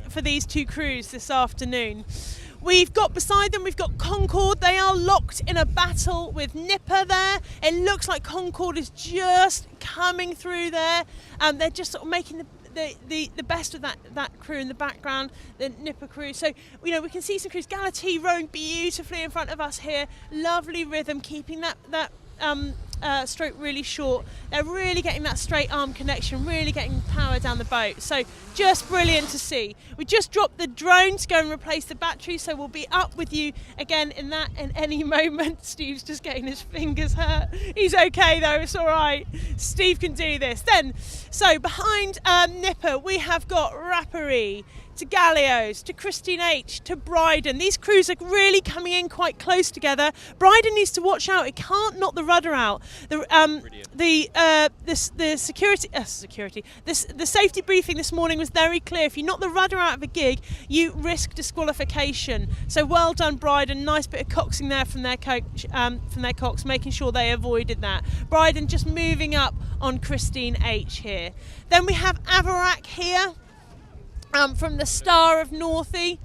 two crews this afternoon. We've got beside them, we've got Concord. They are locked in a battle with Nipper there. It looks like Concord is just coming through there. They're just sort of making the best of that crew in the background, the Nipper crew. So we can see some crews. Galatea rowing beautifully in front of us here. Lovely rhythm, keeping that stroke really short. They're really getting that straight arm connection, really getting power down the boat. So just brilliant to see. We just dropped the drone to go and replace the battery, so we'll be up with you again in any moment. Steve's just getting his fingers hurt. He's okay though, it's all right. Steve can do this. So behind Nipper, we have got Rapparee, to Gallios, to Christine H, to Bryden. These crews are really coming in quite close together. Bryden needs to watch out. It can't knock the rudder out. The safety briefing this morning was very clear. If you knock the rudder out of a gig, you risk disqualification. So well done, Bryden. Nice bit of coxing there from their coach, from their cox, making sure they avoided that. Bryden just moving up on Christine H here. Then we have Avarak here. From the Star of Northey,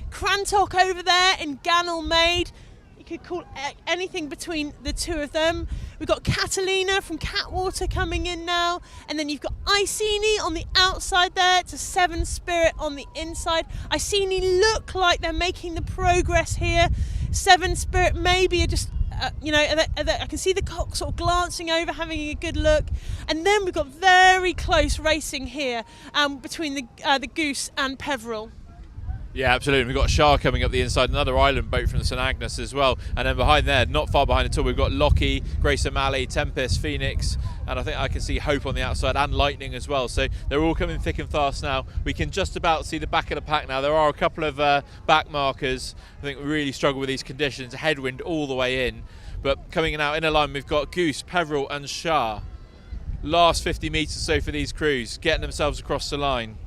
Crantock over there in Gannel Maid. You could call anything between the two of them. We've got Catalina from Catwater coming in now, and then you've got Iceni on the outside there to Seven Spirit on the inside. Iceni look like they're making the progress here. Seven Spirit maybe are just I can see the cock sort of glancing over, having a good look, and then we've got very close racing here between the Goose and Peveril. Yeah, absolutely. We've got Shah coming up the inside, another island boat from the St Agnes as well. And then behind there, not far behind at all, we've got Lockie, Grace O'Malley, Tempest, Phoenix, and I think I can see Hope on the outside and Lightning as well. So they're all coming thick and fast now. We can just about see the back of the pack now. There are a couple of back markers. I think we really struggle with these conditions, headwind all the way in. But coming out in a line, we've got Goose, Peveril and Shah. Last 50 metres or so for these crews, getting themselves across the line.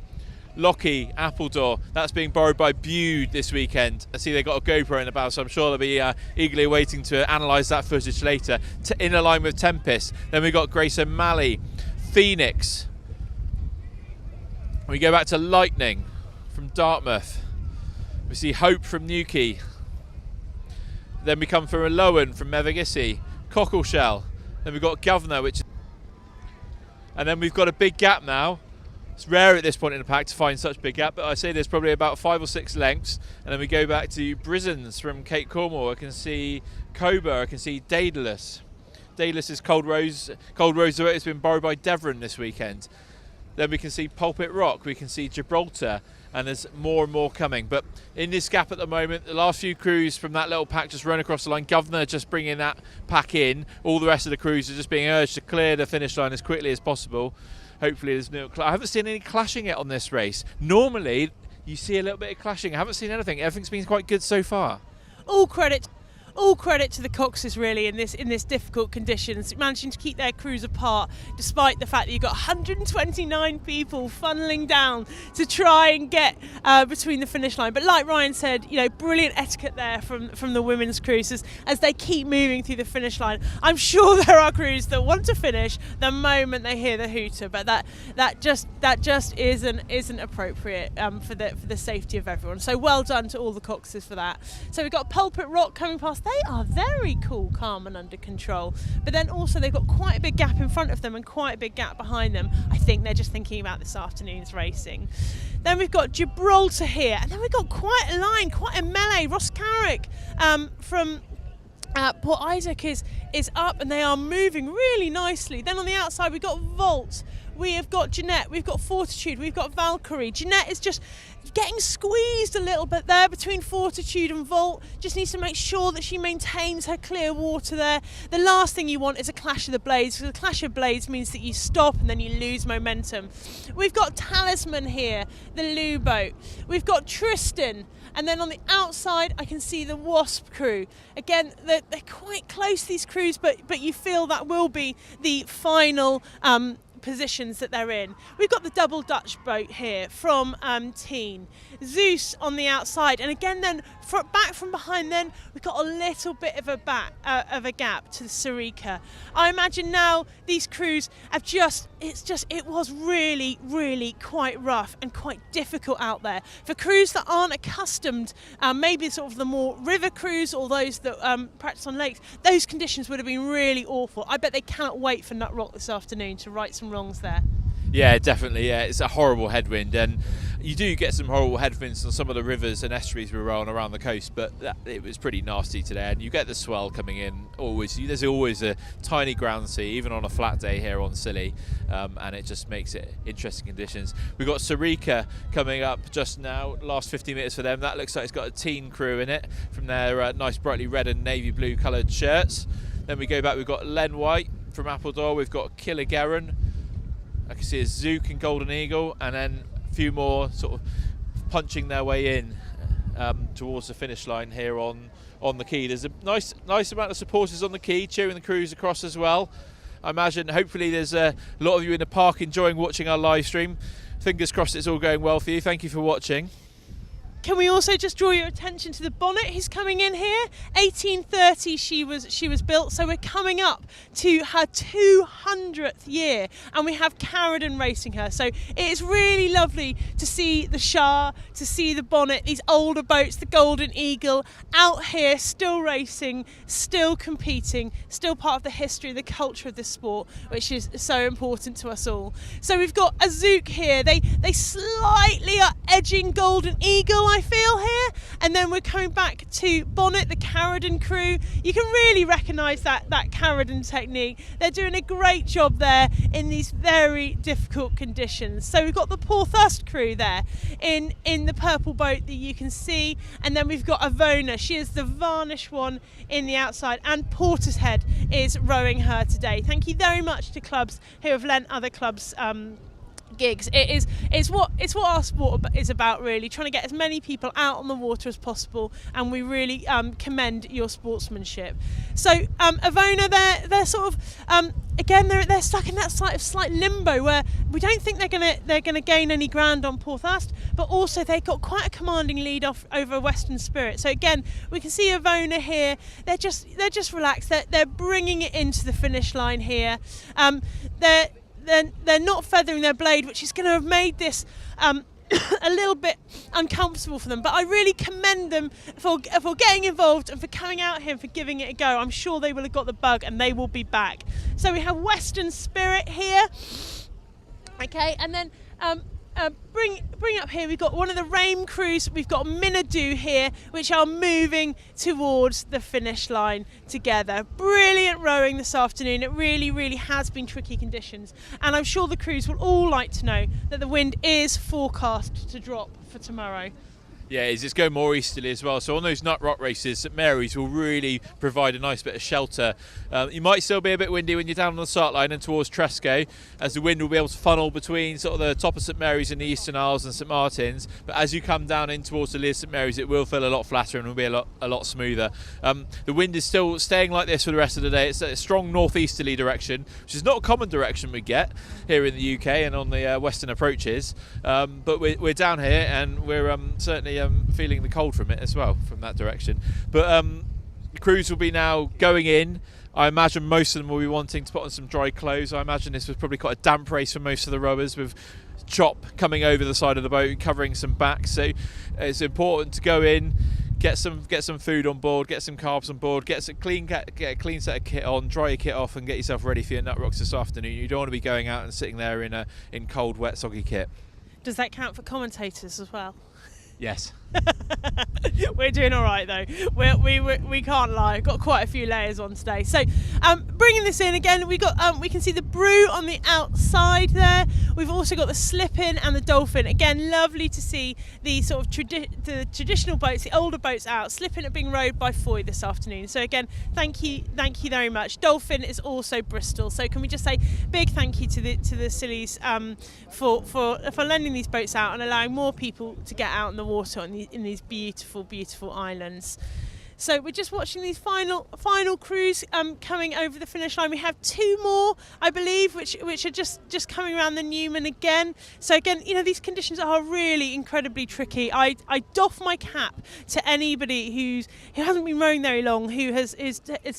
Lockie, Appledore, that's being borrowed by Bude this weekend. I see they've got a GoPro in the bow, so I'm sure they'll be eagerly waiting to analyse that footage later. In a line with Tempest. Then we've got Grace O'Malley, Phoenix, We go back to Lightning from Dartmouth. We see Hope from Newquay. Then we come from Lowen from Mevagissey, Cockleshell. Then we've got Governor, and then we've got a big gap now. It's rare at this point in the pack to find such big gap, but I say there's probably about 5 or 6 lengths. And then we go back to Brisons from Cape Cornwall. I can see Cobra, I can see Daedalus. Daedalus is Cold Rose. Cold Rose has been borrowed by Devon this weekend. Then we can see Pulpit Rock, we can see Gibraltar, and there's more and more coming. But in this gap at the moment, the last few crews from that little pack just run across the line. Governor just bringing that pack in. All the rest of the crews are just being urged to clear the finish line as quickly as possible. Hopefully there's no... I haven't seen any clashing yet on this race. Normally, you see a little bit of clashing. I haven't seen anything. Everything's been quite good so far. All credit to the Coxes really in this difficult conditions, managing to keep their crews apart despite the fact that you've got 129 people funneling down to try and get between the finish line. But like Ryan said, brilliant etiquette there from the women's crews as they keep moving through the finish line. I'm sure there are crews that want to finish the moment they hear the hooter, but that just isn't appropriate for the safety of everyone. So well done to all the Coxes for that. So we've got Pulpit Rock coming past. They are very cool, calm and under control. But then also they've got quite a big gap in front of them and quite a big gap behind them. I think they're just thinking about this afternoon's racing. Then we've got Gibraltar here. And then we've got quite a line, quite a melee. Ross Carrick from Port Isaac is up and they are moving really nicely. Then on the outside we've got Volt. We have got Jeanette, we've got Fortitude, we've got Valkyrie. Jeanette is just getting squeezed a little bit there between Fortitude and Volt. Just needs to make sure that she maintains her clear water there. The last thing you want is a clash of the blades, because a clash of blades means that you stop and then you lose momentum. We've got Talisman here, the Lou boat. We've got Tristan, and then on the outside I can see the Wasp crew. Again, they're quite close, these crews, but you feel that will be the final positions that they're in. We've got the double Dutch boat here from Teen. Zeus on the outside, and again then back from behind then we've got a little bit of a gap to the Sarika. I imagine now these crews have it was really quite rough and quite difficult out there for crews that aren't accustomed, maybe sort of the more river crews or those that practice on lakes. Those conditions would have been really awful. I bet they cannot wait for Nut Rock this afternoon to right some wrongs there. Yeah, definitely. Yeah, it's a horrible headwind, and you do get some horrible headwinds on some of the rivers and estuaries we were on around the coast, but it was pretty nasty today. And you get the swell coming in. There's always a tiny ground sea, even on a flat day here on Scilly, and it just makes it interesting conditions. We've got Sarika coming up just now. Last 50 metres for them. That looks like it's got a Teen crew in it from their nice brightly red and navy blue coloured shirts. Then we go back. We've got Len White from Appledore. We've got Killigerran. I can see a Zook and Golden Eagle, and then a few more sort of punching their way in towards the finish line here on the quay. There's a nice amount of supporters on the quay cheering the crews across as well. I imagine hopefully there's a lot of you in the park enjoying watching our live stream. Fingers crossed it's all going well for you. Thank you for watching. Can we also just draw your attention to the bonnet who's coming in here? 1830 she was built, so we're coming up to her 200th year, and we have Carradine racing her. So it is really lovely to see the Shah, to see the bonnet, these older boats, the Golden Eagle, out here still racing, still competing, still part of the history, the culture of this sport, which is so important to us all. So we've got a Zook here. They slightly are edging Golden Eagle, I feel, here, and then we're coming back to bonnet, the Carradine crew. You can really recognise that Carradine technique. They're doing a great job there in these very difficult conditions. So we've got the Porthurst crew there in the purple boat that you can see, and then we've got Avona. She is the varnish one in the outside, and Portishead is rowing her today. Thank you very much to clubs who have lent other clubs gigs. It's what our sport is about, really, trying to get as many people out on the water as possible, and we really commend your sportsmanship. So Avona, they're sort of again they're stuck in that slight limbo where we don't think they're gonna gain any ground on Porthurst, but also they've got quite a commanding lead off over Western Spirit. So again, we can see Avona here. They're just relaxed. They're bringing it into the finish line here. they're not feathering their blade, which is going to have made this a little bit uncomfortable for them. But I really commend them for getting involved and for coming out here and for giving it a go. I'm sure they will have got the bug and they will be back. So we have Western Spirit here. Okay, and then bring up here, we've got one of the Rame crews, we've got Minadu here, which are moving towards the finish line together. Brilliant rowing this afternoon. It really has been tricky conditions, and I'm sure the crews will all like to know that the wind is forecast to drop for tomorrow. Yeah, it's going more easterly as well. So on those nut rock races, St Mary's will really provide a nice bit of shelter. You might still be a bit windy when you're down on the start line and towards Tresco, as the wind will be able to funnel between sort of the top of St Mary's and the Eastern Isles and St Martin's. But as you come down in towards the Leer St Mary's, it will feel a lot flatter and will be a lot smoother. The wind is still staying like this for the rest of the day. It's a strong northeasterly direction, which is not a common direction we get here in the UK and on the western approaches. But we're down here and we're certainly feeling the cold from it as well, from that direction. But the crews will be now going in. I imagine most of them will be wanting to put on some dry clothes. I imagine this was probably quite a damp race for most of the rowers, with chop coming over the side of the boat, covering some back. So it's important to go in, get some food on board, get some carbs on board, get a clean set of kit on, dry your kit off, and get yourself ready for your nut rocks this afternoon. You don't want to be going out and sitting there in cold, wet, soggy kit. Does that count for commentators as well? Yes. We're doing all right though. We can't lie. Got quite a few layers on today. So bringing this in again, we can see the Brew on the outside there. We've also got the Slip-In and the Dolphin. Again, lovely to see the sort of the traditional boats, the older boats out. Slip-In are being rowed by Foy this afternoon. So again, thank you very much. Dolphin is also Bristol. So can we just say big thank you to the Sillies for lending these boats out and allowing more people to get out in the water in these beautiful islands. So we're just watching these final crews coming over the finish line. We have two more, I believe, which are just coming around the Newman again. So again, these conditions are really incredibly tricky. I doff my cap to anybody who hasn't been rowing very long, who has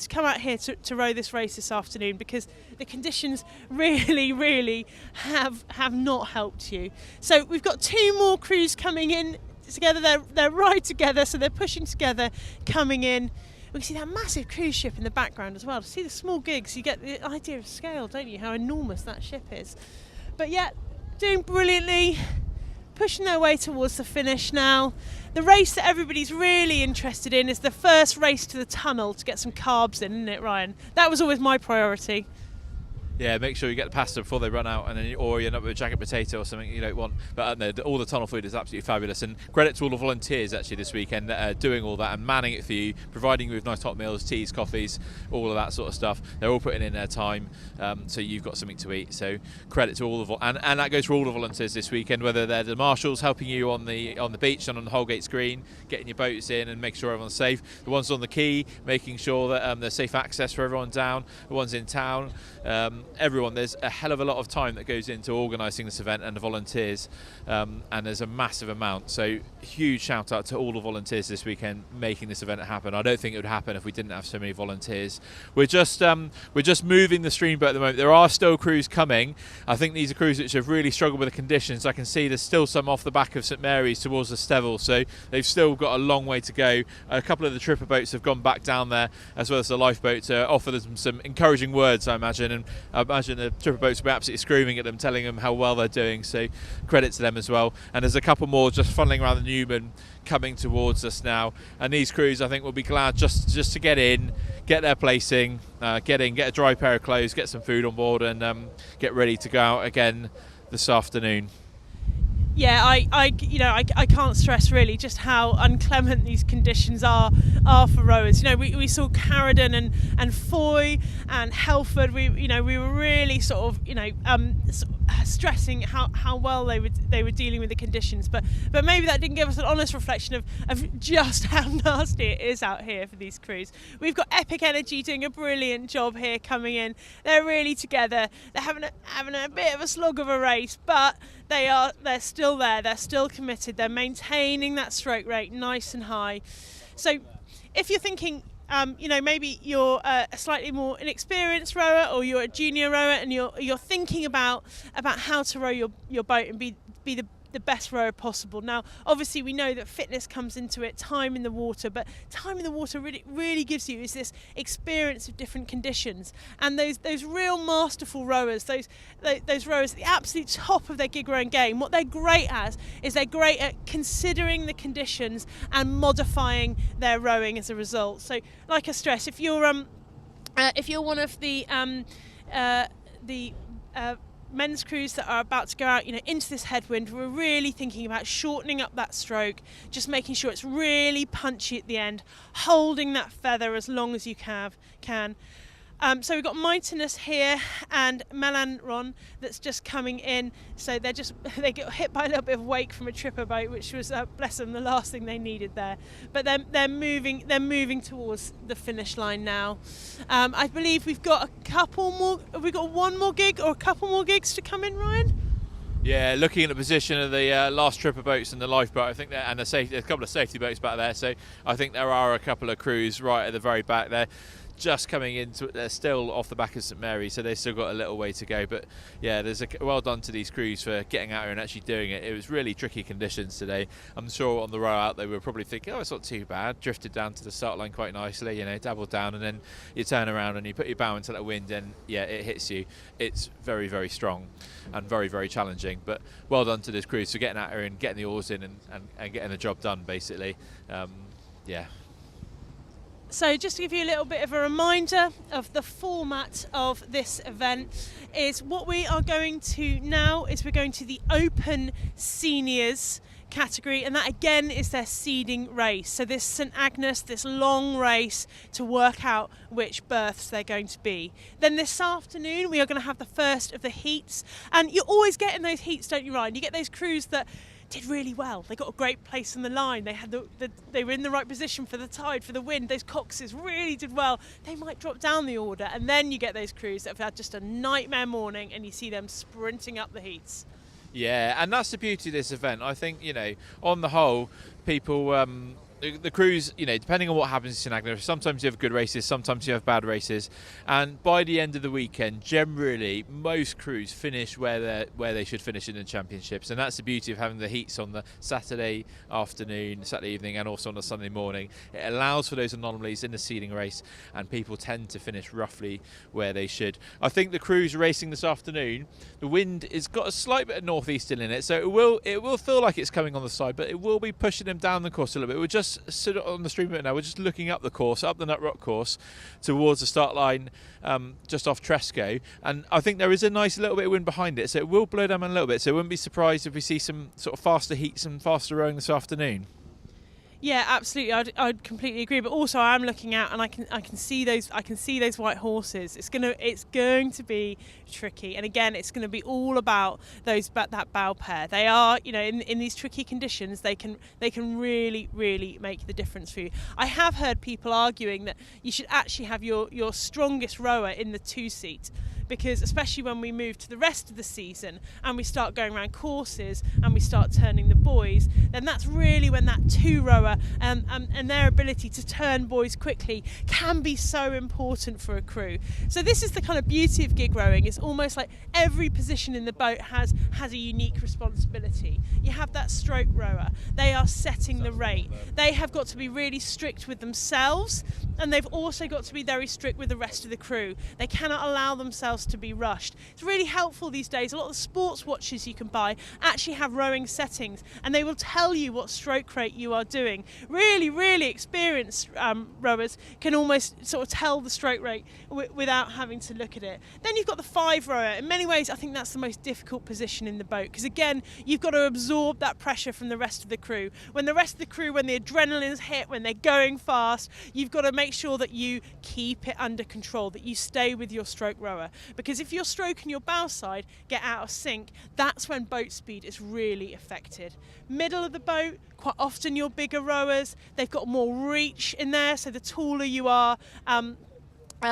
come out here to row this race this afternoon, because the conditions really have not helped you. So we've got two more crews coming in together. They're right together, so they're pushing together, coming in. We can see that massive cruise ship in the background as well. To see the small gigs, you get the idea of scale, don't you? How enormous that ship is. But yeah, doing brilliantly, pushing their way towards the finish now. The race that everybody's really interested in is the first race to the tunnel to get some carbs in, isn't it, Ryan? That was always my priority. Yeah, make sure you get the pasta before they run out, or you end up with a jacket potato or something you don't want. But no, all the tunnel food is absolutely fabulous, and credit to all the volunteers actually this weekend that are doing all that and manning it for you, providing you with nice hot meals, teas, coffees, all of that sort of stuff. They're all putting in their time, so you've got something to eat. So credit to all the and that goes for all the volunteers this weekend, whether they're the marshals helping you on the beach and on the Holgate Green, getting your boats in and making sure everyone's safe. The ones on the quay, making sure that there's safe access for everyone down. The ones in town. Everyone, there's a hell of a lot of time that goes into organising this event and the volunteers, and there's a massive amount. So huge shout out to all the volunteers this weekend making this event happen. I don't think it would happen if we didn't have so many volunteers. We're just moving the streamboat at the moment. There are still crews coming. I think these are crews which have really struggled with the conditions. I can see there's still some off the back of St Mary's towards the Stevel, so they've still got a long way to go. A couple of the tripper boats have gone back down there, as well as the lifeboat, to offer them some encouraging words, I imagine, and I imagine the tripper boats will be absolutely screaming at them, telling them how well they're doing, so credit to them as well. And there's a couple more just funneling around the Newman coming towards us now, and these crews I think will be glad just to get in, get their placing, get a dry pair of clothes, get some food on board, and get ready to go out again this afternoon. Yeah, I can't stress really just how inclement these conditions are for rowers. We saw Carradon and Foy and Helford. We were really sort of stressing how well they were dealing with the conditions. But maybe that didn't give us an honest reflection of just how nasty it is out here for these crews. We've got Epic Energy doing a brilliant job here coming in. They're really together. They're having a bit of a slog of a race, but they're still there, they're still committed, they're maintaining that stroke rate nice and high. So if you're thinking, maybe you're a slightly more inexperienced rower, or you're a junior rower, and you're thinking about how to row your boat and be the best rower possible. Now, obviously, we know that fitness comes into it, time in the water, but time in the water really gives you is this experience of different conditions. And those real masterful rowers, those rowers at the absolute top of their gig rowing game, what they're great at is they're great at considering the conditions and modifying their rowing as a result. So, like I stress, if you're one of the men's crews that are about to go out, into this headwind, we're really thinking about shortening up that stroke, just making sure it's really punchy at the end, holding that feather as long as you can. So we've got Mightiness here and Melanron that's just coming in. So they get hit by a little bit of wake from a tripper boat, which was, bless them, the last thing they needed there. But they're moving towards the finish line now. I believe we've got a couple more. Have we got one more gig or a couple more gigs to come in, Ryan? Yeah, looking at the position of the last tripper boats and the lifeboat, I think and there's a couple of safety boats back there. So I think there are a couple of crews right at the very back there. Just coming into it, they're still off the back of St Mary, so they've still got a little way to go. But yeah, well done to these crews for getting out here and actually doing it. It was really tricky conditions today. I'm sure on the row out they were probably thinking, oh, it's not too bad. Drifted down to the start line quite nicely, dabbled down, and then you turn around and you put your bow into that wind, and yeah, it hits you. It's very, very strong and very, very challenging. But well done to these crews for getting out here and getting the oars in and getting the job done, basically. Yeah. So just to give you a little bit of a reminder of the format of this event, is what we are going to now is we're going to the Open Seniors category, and that again is their seeding race. So this St Agnes, this long race to work out which berths they're going to be. Then this afternoon we are going to have the first of the heats, and you always get in those heats, don't you, Ryan? You get those crews that did really well. They got a great place on the line. They had they were in the right position for the tide, for the wind. Those coxes really did well. They might drop down the order, and then you get those crews that have had just a nightmare morning, and you see them sprinting up the heats. Yeah, and that's the beauty of this event. I think, on the whole, people, the crews, depending on what happens in St Agnes, sometimes you have good races, sometimes you have bad races, and by the end of the weekend, generally, most crews finish where they should finish in the championships, and that's the beauty of having the heats on the Saturday afternoon, Saturday evening, and also on the Sunday morning. It allows for those anomalies in the seeding race, and people tend to finish roughly where they should. I think the crews racing this afternoon, the wind has got a slight bit of northeastern in it, so it will feel like it's coming on the side, but it will be pushing them down the course a little bit. We're just stood on the stream bit now. We're just looking up the course, up the Nut Rock course, towards the start line, just off Tresco, and I think there is a nice little bit of wind behind it, so it will blow them a little bit. So I wouldn't be surprised if we see some sort of faster heats and faster rowing this afternoon. Yeah, absolutely. I'd completely agree. But also, I am looking out, and I can see those white horses. It's going to be tricky. And again, it's going to be all about that bow pair. They are, in these tricky conditions, they can really, really make the difference for you. I have heard people arguing that you should actually have your strongest rower in the 2-seat. Because especially when we move to the rest of the season and we start going around courses and we start turning the buoys, then that's really when that 2-rower and their ability to turn buoys quickly can be so important for a crew. So this is the kind of beauty of gig rowing. It's almost like every position in the boat has a unique responsibility. You have that stroke rower. They are setting the rate. They have got to be really strict with themselves, and they've also got to be very strict with the rest of the crew. They cannot allow themselves to be rushed. It's really helpful these days. A lot of the sports watches you can buy actually have rowing settings, and they will tell you what stroke rate you are doing. Really, really experienced rowers can almost sort of tell the stroke rate without having to look at it. Then you've got the 5-rower. In many ways, I think that's the most difficult position in the boat, because again, you've got to absorb that pressure from the rest of the crew. When the rest of the crew, when the adrenaline's hit, when they're going fast, you've got to make sure that you keep it under control, that you stay with your stroke rower. Because if your stroke and your bow side get out of sync, that's when boat speed is really affected. Middle of the boat, quite often your bigger rowers, they've got more reach in there, so the taller you are,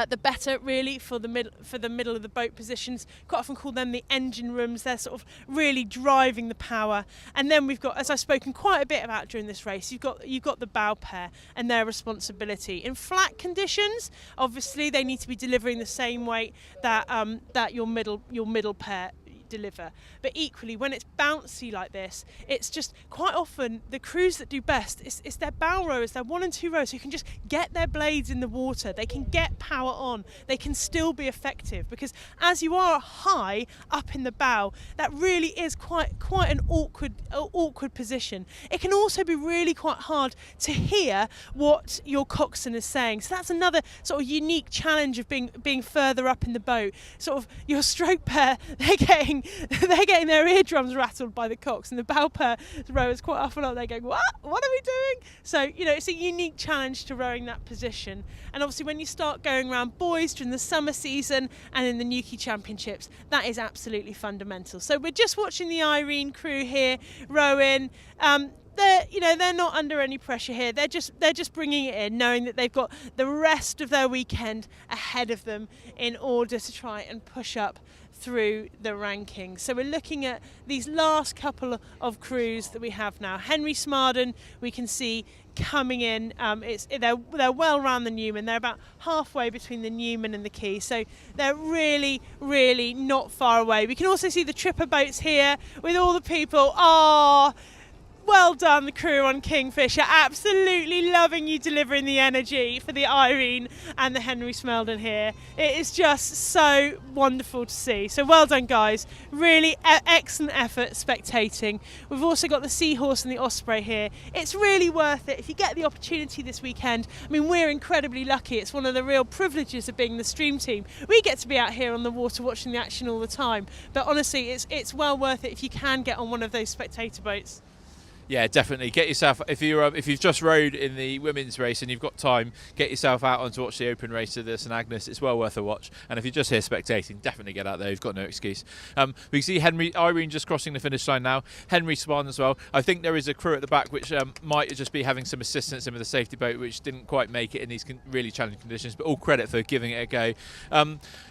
the better, really, for the middle of the boat positions. Quite often call them the engine rooms. They're sort of really driving the power. And then we've got, as I've spoken quite a bit about during this race, you've got the bow pair and their responsibility. In flat conditions, obviously they need to be delivering the same weight that your middle pair deliver. But equally, when it's bouncy like this, it's just quite often the crews that do best, it's their bow rowers, their 1 and 2 rowers who can just get their blades in the water. They can get power on. They can still be effective, because as you are high up in the bow, that really is quite an awkward position. It can also be really quite hard to hear what your coxswain is saying. So that's another sort of unique challenge of being further up in the boat. Sort of your stroke pair, they're getting their eardrums rattled by the cox, and the bow pair rowers quite often are there going, what are we doing? So, it's a unique challenge to rowing that position. And obviously when you start going around buoys during the summer season and in the Newquay Championships, that is absolutely fundamental. So we're just watching the Irene crew here rowing. They're not under any pressure here. They're just bringing it in, knowing that they've got the rest of their weekend ahead of them in order to try and push up through the rankings. So we're looking at these last couple of crews that we have now. Henry Smarden, we can see coming in. They're well round the Newman. They're about halfway between the Newman and the Quay, so they're really, really not far away. We can also see the tripper boats here with all the people. Well done, the crew on Kingfisher. Absolutely loving you delivering the energy for the Irene and the Henry Smeldon here. It is just so wonderful to see. So well done, guys. Really excellent effort spectating. We've also got the Seahorse and the Osprey here. It's really worth it if you get the opportunity this weekend. I mean, we're incredibly lucky. It's one of the real privileges of being the stream team. We get to be out here on the water watching the action all the time. But honestly, it's well worth it if you can get on one of those spectator boats. Yeah, definitely. Get yourself, if you've just rowed in the women's race and you've got time, get yourself out on to watch the open race of the St Agnes. It's well worth a watch. And if you're just here spectating, definitely get out there. You've got no excuse. We see Irene just crossing the finish line now. Henry Swan as well. I think there is a crew at the back which might just be having some assistance in with the safety boat, which didn't quite make it in these really challenging conditions. But all credit for giving it a go.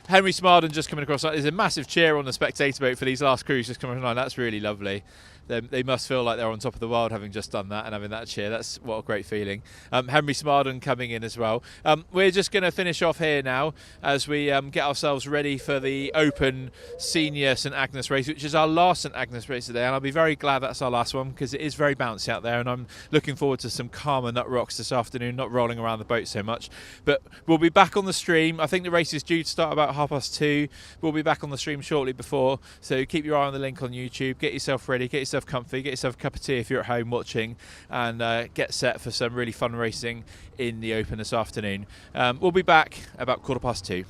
Henry Smarden just coming across. There's a massive cheer on the spectator boat for these last crews just coming along. That's really lovely. They must feel like they're on top of the world having just done that and having that cheer. That's what a great feeling. Henry Smarden coming in as well. We're just going to finish off here now as we get ourselves ready for the Open Senior St Agnes race, which is our last St Agnes race today, and I'll be very glad that's our last one because it is very bouncy out there, and I'm looking forward to some calmer nut rocks this afternoon, not rolling around the boat so much. But we'll be back on the stream. I think the race is due to start about 2:30. We'll be back on the stream shortly before, so keep your eye on the link on YouTube. Get yourself ready, get yourself comfy, get yourself a cup of tea if you're at home watching, and get set for some really fun racing in the Open this afternoon. We'll be back about 2:15.